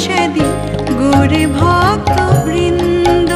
সেদিন গৌরে ভক্ত বৃন্দ।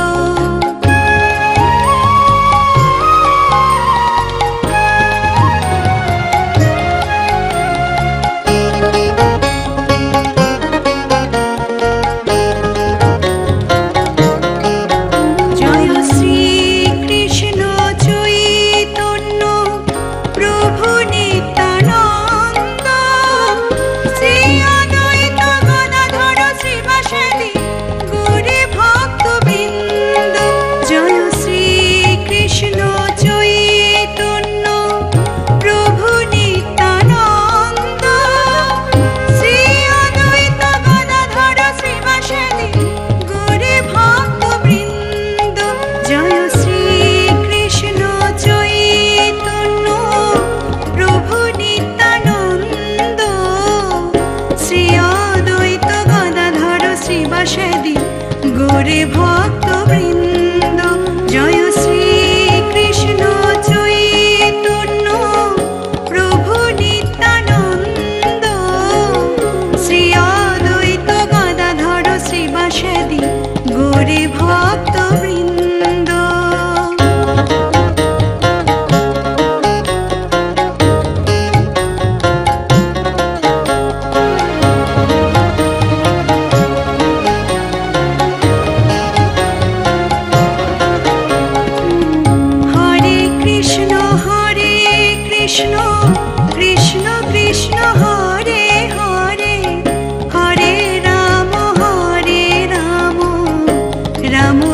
গৌরে ভক্ত বৃন্দ জয় শ্রী কৃষ্ণ চৈতন্য প্রভু নিত্যানন্দ শ্রী অদ্বৈত গদাধর শ্রীবাসাদি গৌরে ভক্ত বৃন্দ। কৃষ্ণ কৃষ্ণ কৃষ্ণ হরে হরে হরে রাম রাম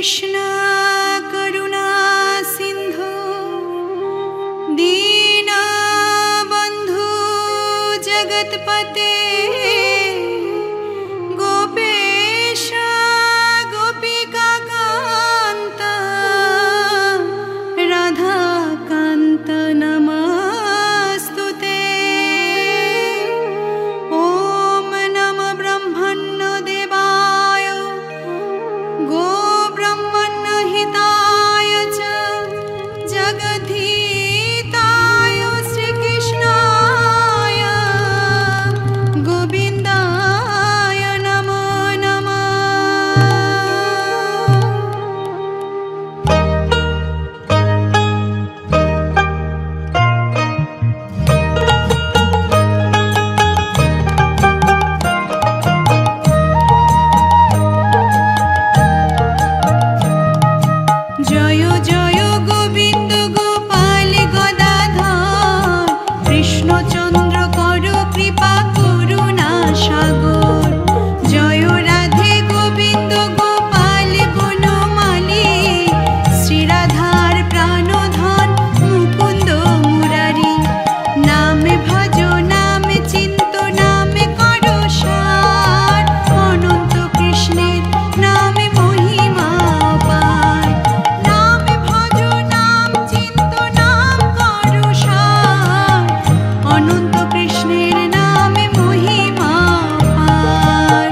कृष्ण करुणा सिंधु दीनबंधु जगतपते गोपेश गोपिका कांत राधा कांत नमस्तुते। ओम नमो ब्रह्मण्य देवाय गो ब्रह्मण्य हिताय च जगद्धिताय श्रीकृष्णाय गोविन्दाय नमो नमः। जय जय गोविंद गोपाल गदाधर कृष्णचंद्र करु कृपा करुणा सागर। जय राधे गोविंद गोपाल गुणमाली श्री राधार प्राणधन मुकुंद मुरारी। नाम भजो नाम चिंतो नाम करो सार अनंत कृष्णेर नाम महिमा पार। नाम भजो नाम चिंतो नाम करो सार अनंत कृष्णेर नाम महिमा पार।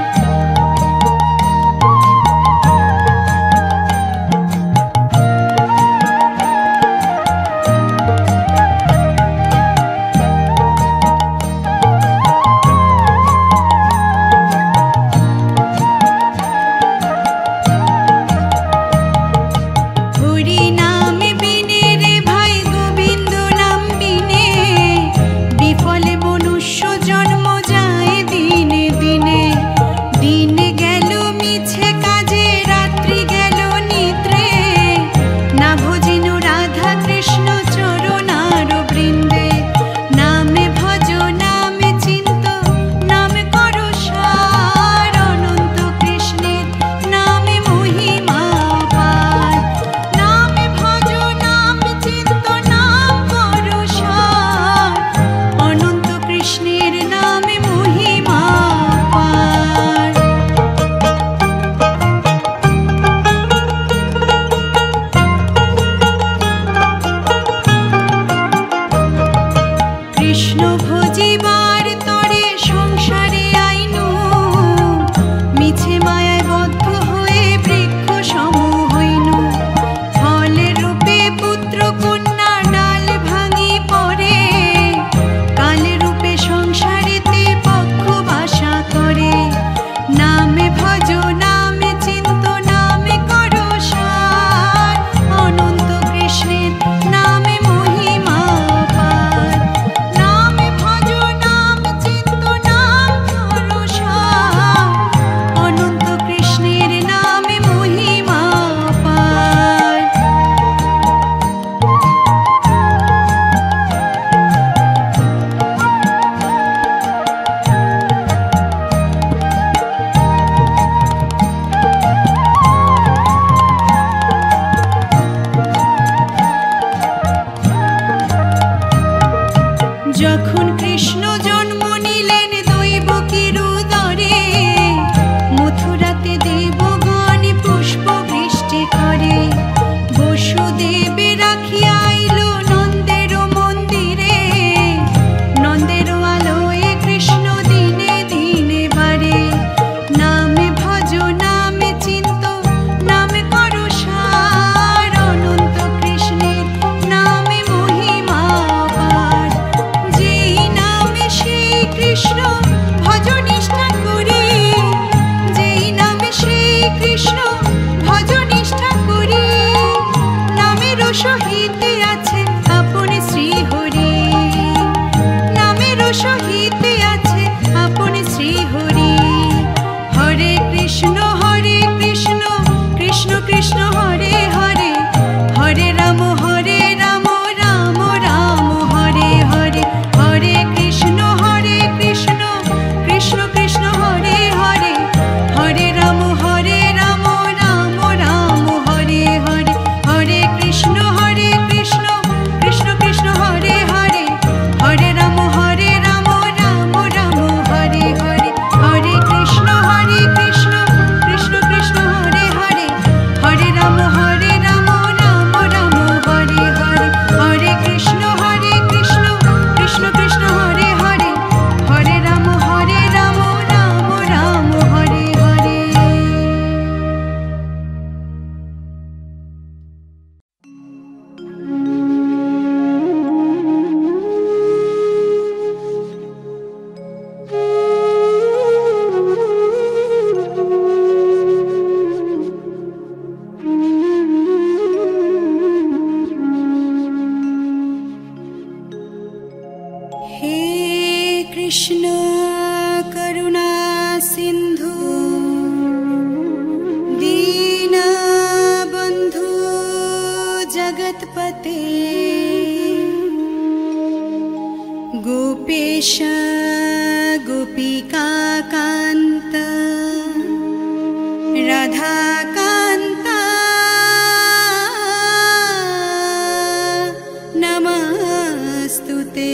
हरि नाम बिने रे भाई गोविंद नाम बिने विफले मनुष्य जन्म जाए दिने दिने। दिन गेल मिछे काजे रात्रि गेल निद्रे ना भजिनु राधा कृष्ण चरणार बृंदे। नामे भजो नामे चिंतो नाम करो सार अनंत कृष्णेर नामे महिमा पार। नामे भजो नाम चिंतो नाम करो सार अनंत कृष्णेर नामे महिमा पार। कृष्ण भजिबार तरे संसारे आइनु मिछे मायाय बद्ध हये बृक्ष सम हइनु। फलेर रूपे पुत्र कन्या डाल भांगी पड़े काले रूपे संसारेते पक्ष बासा करे। नामे भजो नामे चिंतो नामे करो सार अनंत कृष्णेर नामे महिमा पार। नामे भजो नाम चिंतो नाम करो सार अनंत कृष्णेर नामे महिमा पार। যখন কৃষ্ণ জন্ম নিলেন দৈবকীর উদরে মথুরাতে দেবগণ পুষ্প বৃষ্টি করে। বসুদেব রাখিয়া আইল নন্দের মন্দিরে নন্দের আলোয় কৃষ্ণ দিনে দিনে বাড়ে। নামে ভজো নামে চিন্তো নামে করো সার অনন্ত কৃষ্ণের নামে महिमा पार। যেই নামে कृष्ण करुणा सिंधु दीनबंधु जगत्पते गोपेश गोपिकाकान्त राधाकान्त नमस्तुते।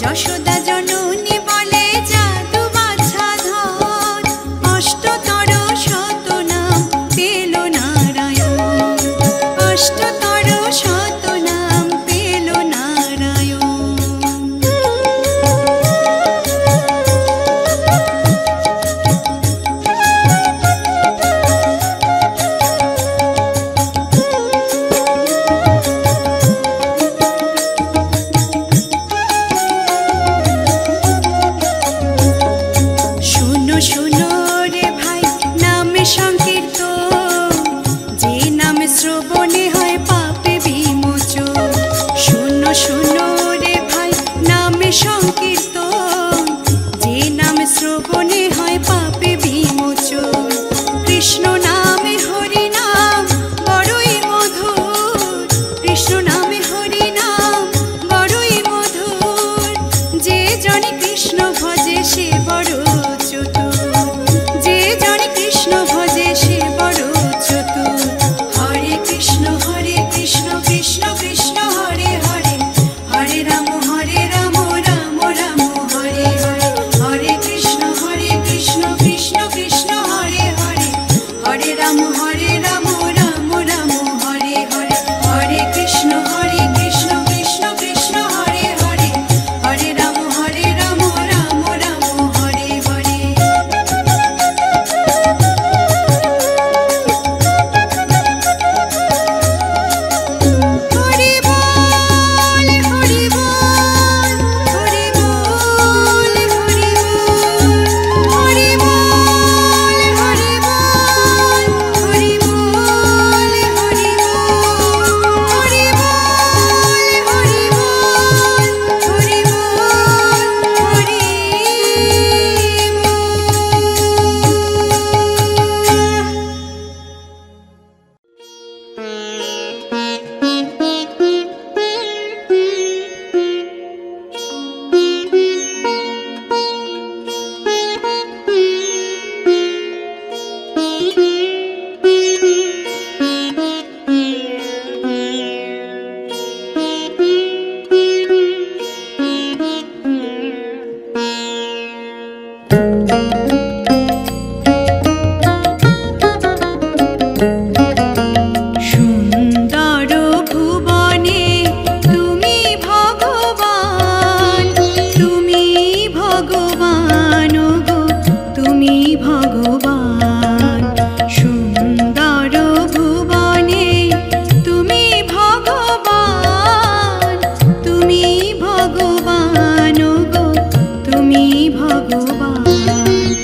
যশোদা জননী বলে জাদু বাছা ধন অষ্টতর শ্রবণে হয় পাপে বিমোচন। কৃষ্ণ নামে হরি নাম বড়ই মধুর, কৃষ্ণ নামে হরি নাম বড়ই মধুর। যে জনে কৃষ্ণ ভজে সে বড় চতুর, যে জনে কৃষ্ণ ভজে সে বড় চতুর। হরে কৃষ্ণ কৃষ্ণ কৃষ্ণ হরে হরে, হরে রাম রাম রাম হরে হরে। হরে কৃষ্ণ কৃষ্ণ কৃষ্ণ হরে হরে, হরে রাম রাম রাম হরে হরে। হরে কৃষ্ণ কৃষ্ণ কৃষ্ণ হরে হরে, হরে রাম রাম রাম হরে হরে। হরি বল হরি বল, হরি বল হরি বল, হরি বল হরি বল, হরি বল হরি বল, হরি বল হরি বল, হরি সুন্দর ভুবনে তুমি ভগবান, তুমি ভগবান গো তুমি ভগবান। সুন্দর ভুবনে তুমি ভগবান, তুমি ভগবান গো তুমি ভগবান।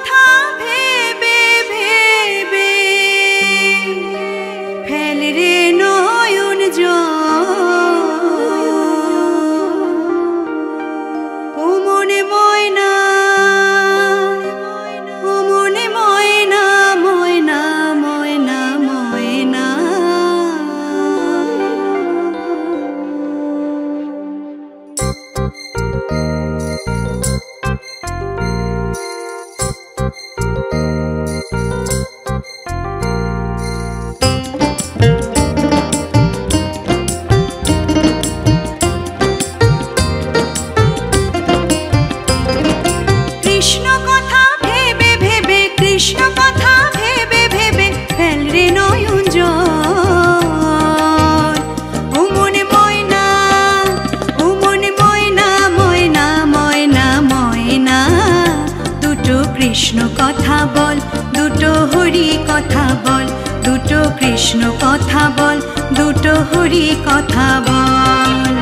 কথা ভেবে ভেবে ফেল রে নয়ন জল। ও মনে ময়না, ও মনে ময়না, ময়না ময়না ময়না। কৃষ্ণ কথা ভেবে ভেবে, কৃষ্ণ কথা ভেবে ভেবে ফেল রে নয়ন জল। ও মনে ময়না, ও মনে ময়না, ময়না ময়না ময়না। দুটো কৃষ্ণ কথা বল, দুটো হরি কথা বল, দুটো কৃষ্ণ কথা বল, দুটো হরি কথা বল।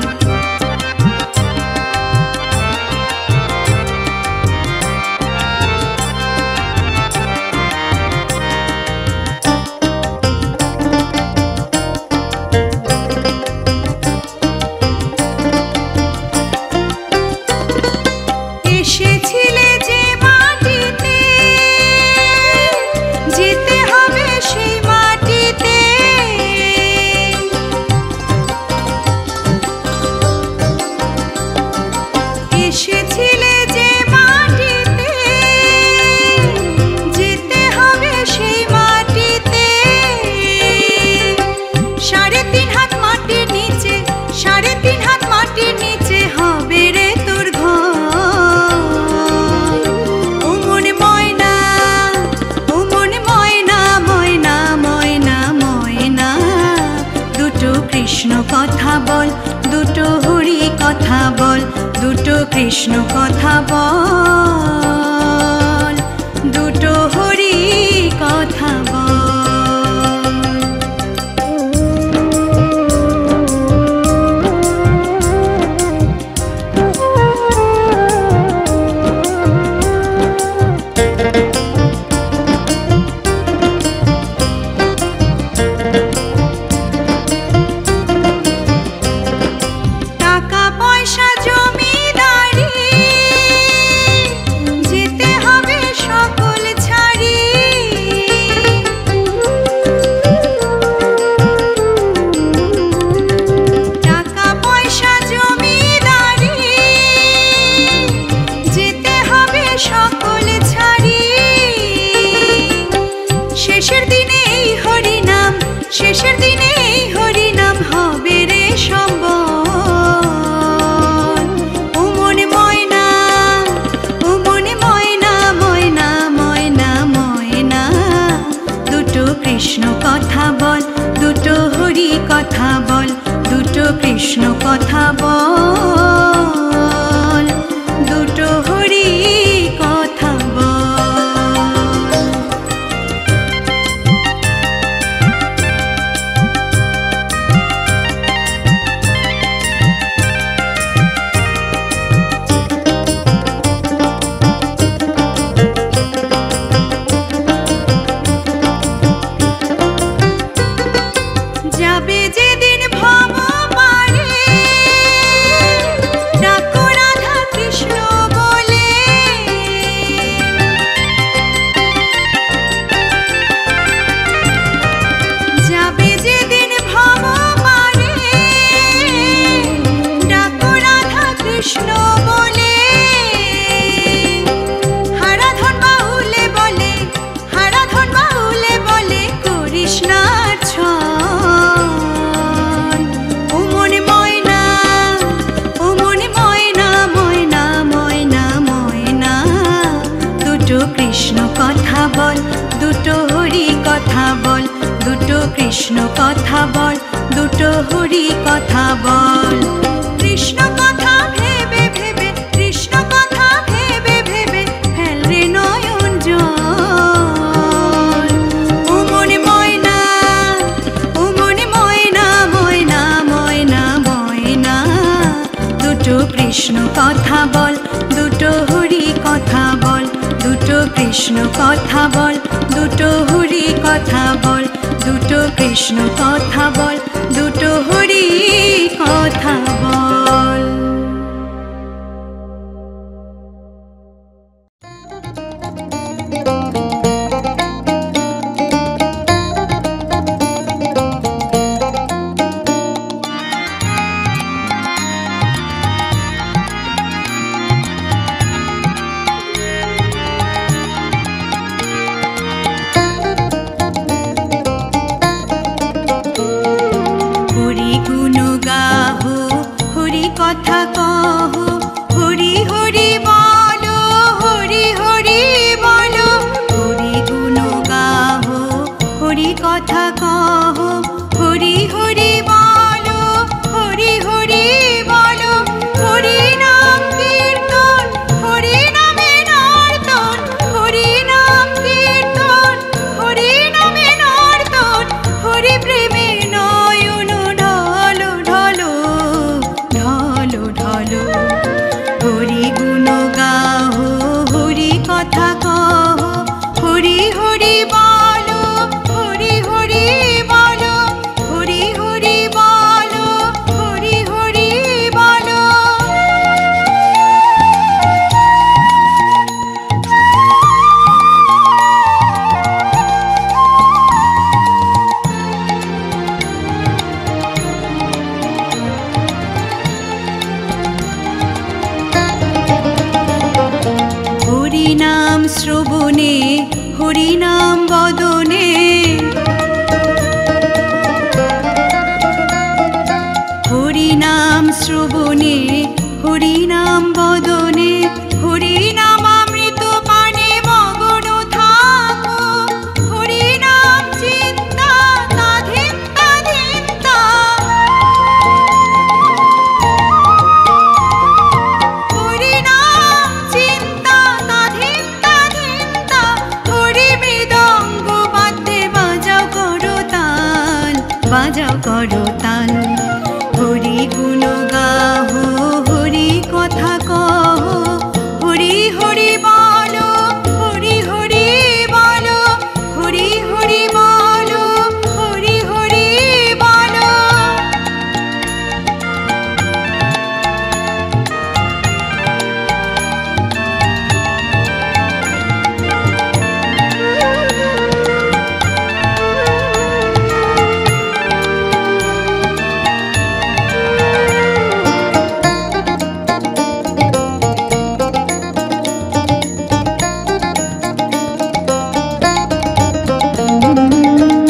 এসেছিলে যে মাটিতে, যেতে হবে সেই মাটিতে। এসেছিলে যে মাটিতে, যেতে হবে সেই মাটিতে। 3.5 হাত মাটির নিচে, 3.5 হাত মাটির নিচে হবে রে তোর ঘর। ও মনে ময়না, ও মনে ময়না, ময়না ময়না ময়না। দুটো কৃষ্ণ কথা বল, দুটো হরি কথা বল, দুটো কৃষ্ণ কথা বল, দুটো হরি কথা বল। টাকা পয়সা জমিদারি, যেতে হবে সকল ছাড়ি। টাকা পয়সা জমিদারি, যেতে হবে সকল ছাড়ি। শেষের দিনে এই হরি নাম, শেষের দিনে এই হরি নাম হবে রে সম্বল। ও মনে ময়না, ও মনে ময়না, ময়না ময়না ময়না। দুটো কৃষ্ণ কথা বল, দুটো হরি কথা বল, দুটো কৃষ্ণ কথা বল, দুটো হরি কথা বল। যাবে যেদিন ভব পারে, ডাকো রাধা কৃষ্ণ বলে। যাবে যেদিন ভব পারে, ডাকো রাধা কৃষ্ণ বলে। হারাধন বাউলে বলে, হারাধন বাউলে বলে করিস না ছল। ও মনে ময়না, ও মনে ময়না, ময়না ময়না ময়না। দুটো কৃষ্ণ কথা বল, দুটো হরি কথা বল, দুটো কৃষ্ণ কথা বল, দুটো হরি কথা বল। কৃষ্ণ কথা ভেবে ভেবে, কৃষ্ণ কথা ভেবে ভেবে ফেল রে নয়ন জল। ও মনে ময়না, ও মনে ময়না, ময়না ময়না ময়না। দুটো কৃষ্ণ কথা বল, দুটো হরি কথা বল, দুটো কৃষ্ণ কথা বল, দুটো হরি কথা বল, দুটো কৃষ্ণ কথা বল, দুটো হরি কথা বল। কথা কহ, হরি হরি বলো, হরি হরি বলো, হরি গুণ গাহ, হরি কথা কহ, হরি হরি বলো, হরি হরি বলো, হরি নাম কীর্তন, হরি নামে নর্তন, হরি নাম কীর্তন, হরি নামে নর্তন, হরি প্রেমে নয়ন ঢলো ঢলো ঢলো ঢলো, হরি গুণ গাহ, হরি কথা কহ, হরি হরি বলো, হরি হরি বলো, হরি হরি বলো, হরি হরি বলো। হরি নাম শ্রবণে, হরি নাম বদনে, হরি নাম শ্রবণে, হরি নাম বদনে, হরি নাম অমৃত পানে মগন থাকো, হরি নাম চিন্তা তাধিন্তা ধিন্তা, হরি নাম চিন্তা তাধিন্তা ধিন্তা, হরি মৃদঙ্গ বাদ্যে বাজাও করো তাল, বাজাও করো তাল, হরি গুণ গাহ, হরি কথা কহ, হরি হরি বলো, হরি হরি বলো, হরি হরি বলো, হরি হরি বলো।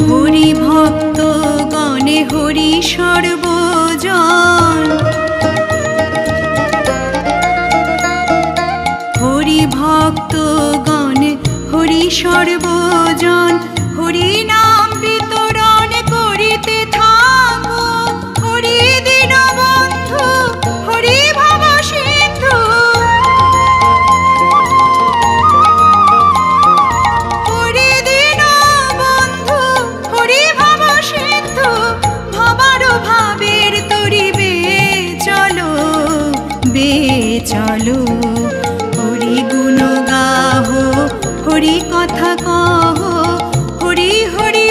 হরি ভক্ত গণে হরি সর্বজন, হরি ভক্ত গণে হরি সর্বজন, হরি নাম বিতরণ করিতে থাকো, হরি দীন বন্ধু, হরি ভব সিন্ধু, হরি দীন বন্ধু, হরি ভব সিন্ধু, ভবার ভাবের তরিবে চলো, বে চলো, হরি গুণ গাহ, হরি কথা কহ, হরি হরি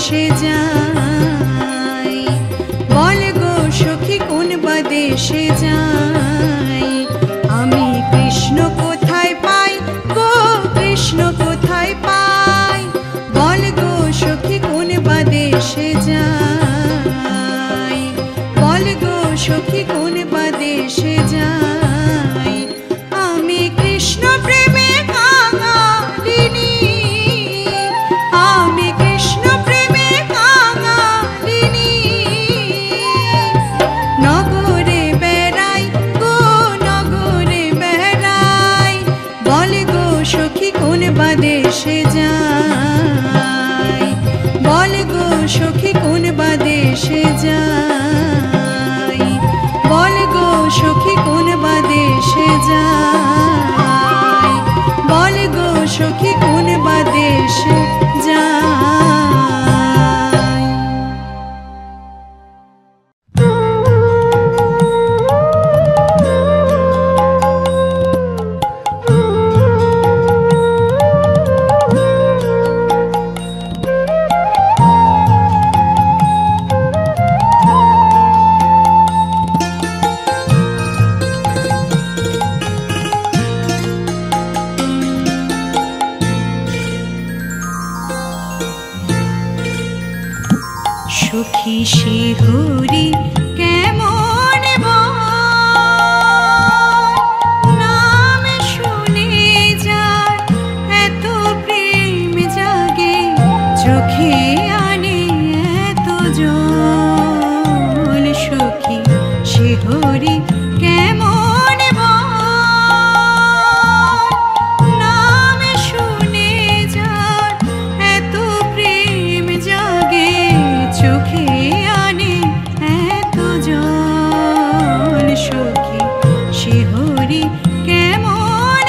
দেশে যাই, বল গো সখী কোন যাই, বল গো সখী কোন বা দেশে যাই। আমি কৃষ্ণ প্রেমে কাঙালিনী, আমি কৃষ্ণ প্রেমে কাঙালিনী। নগরে বেড়াই গো নগরে বেড়াই, বল গো সখী কোন বা দেশে যাই, বল গো সখী কোন বা দেশে যাই, বল গো সখী কোন বা দেশে যাই, বল গো সখী কোন বা দেশে যাই। সখী শিহুরি কেমন নাম শুনে যায়, এত প্রেম জাগে চোখে আনে এত জল। সখী শিহুরি কেমন নাম শুনে যায়, এত প্রেম জাগে চোখে আনে এত জল। সখী শিহুরি কেমন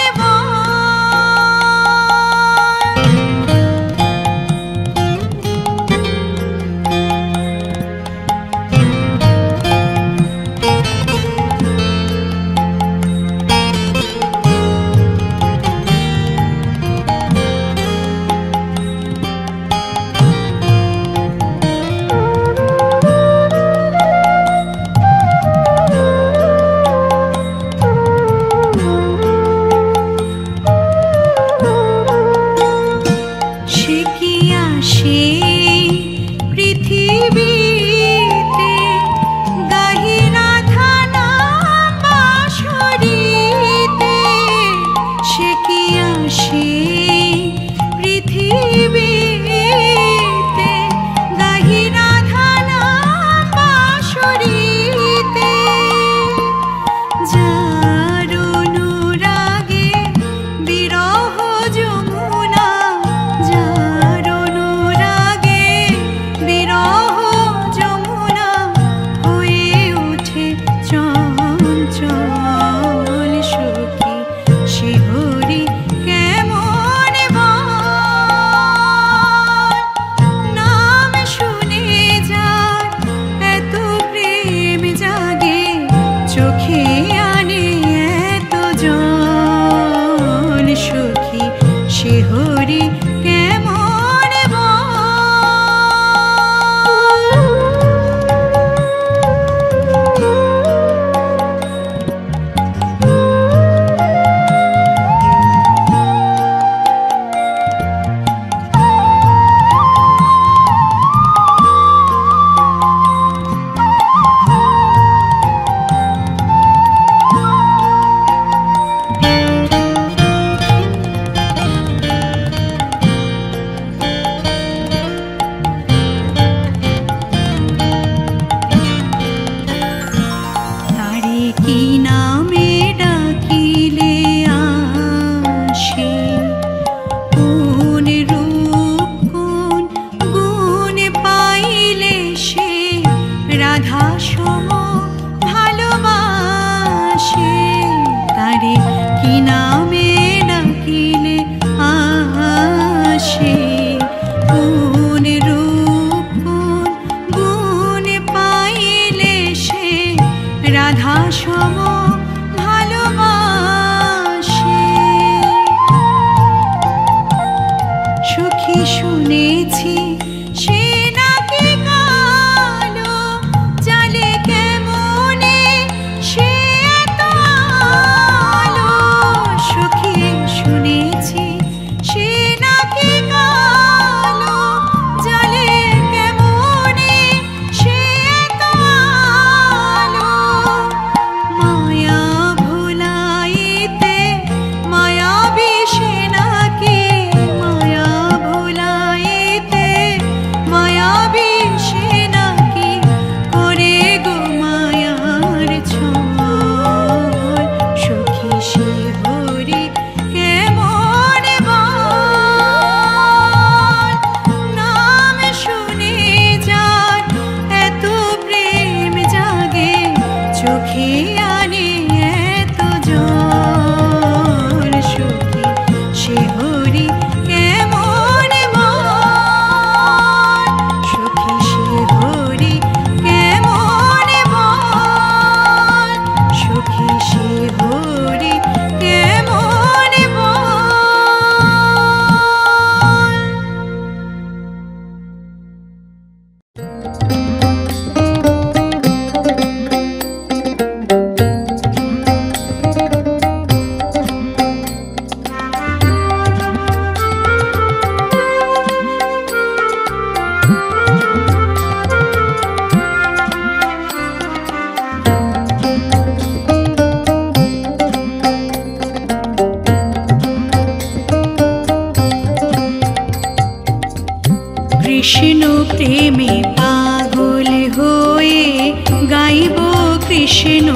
কৃষ্ণ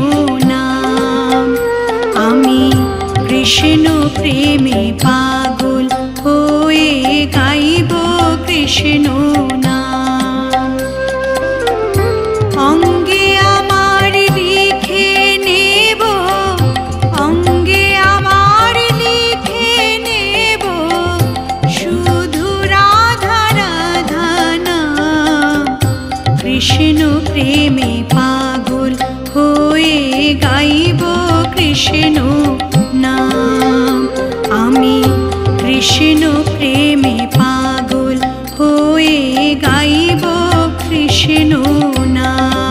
নাম। আমি কৃষ্ণ প্রেমে পাগল হয়ে গাইব কৃষ্ণ নাম। অঙ্গে আমার লিখে নেব, অঙ্গে আমার লিখে নেব শুধু রাধা রাধা নাম। কৃষ্ণ প্রেমে পাগল হয়ে গাইব কৃষ্ণ নাম। আমি কৃষ্ণ প্রেমে পাগল হয়ে গাইব কৃষ্ণ নাম।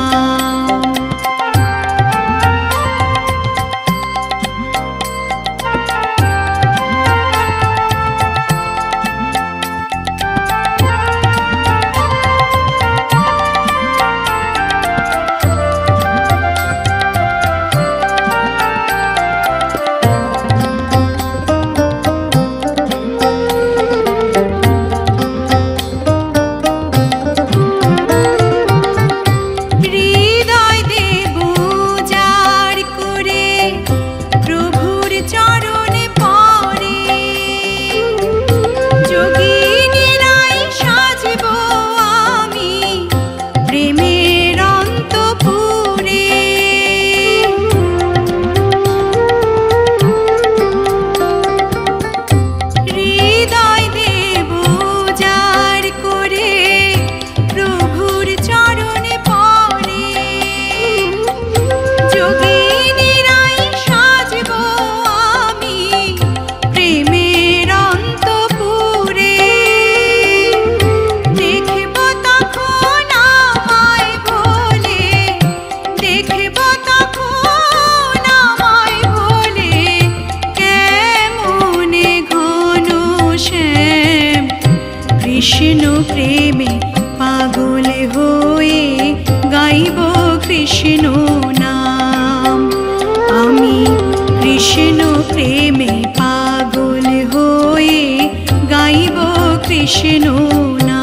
কৃষ্ণ প্রেমে পাগল হয়ে গাইব কৃষ্ণ নাম। আমি কৃষ্ণ প্রেমে পাগল হয়ে গাইব কৃষ্ণ নাম।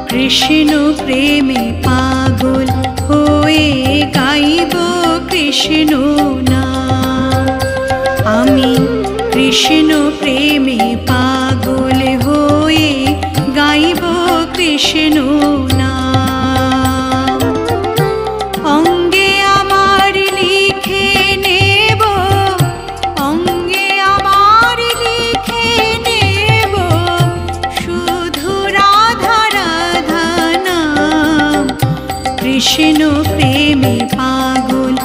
কৃষ্ণ প্রেমে পাগল হয়ে গাইব কৃষ্ণ নাম। আমি কৃষ্ণ প্রেমে পাগল হয়ে গাইব কৃষ্ণ নাম। অঙ্গে আমার লিখে নেব, অঙ্গে আমার লিখে নেব শুধু রাধা রাধা নাম। কৃষ্ণ প্রেমে পাগল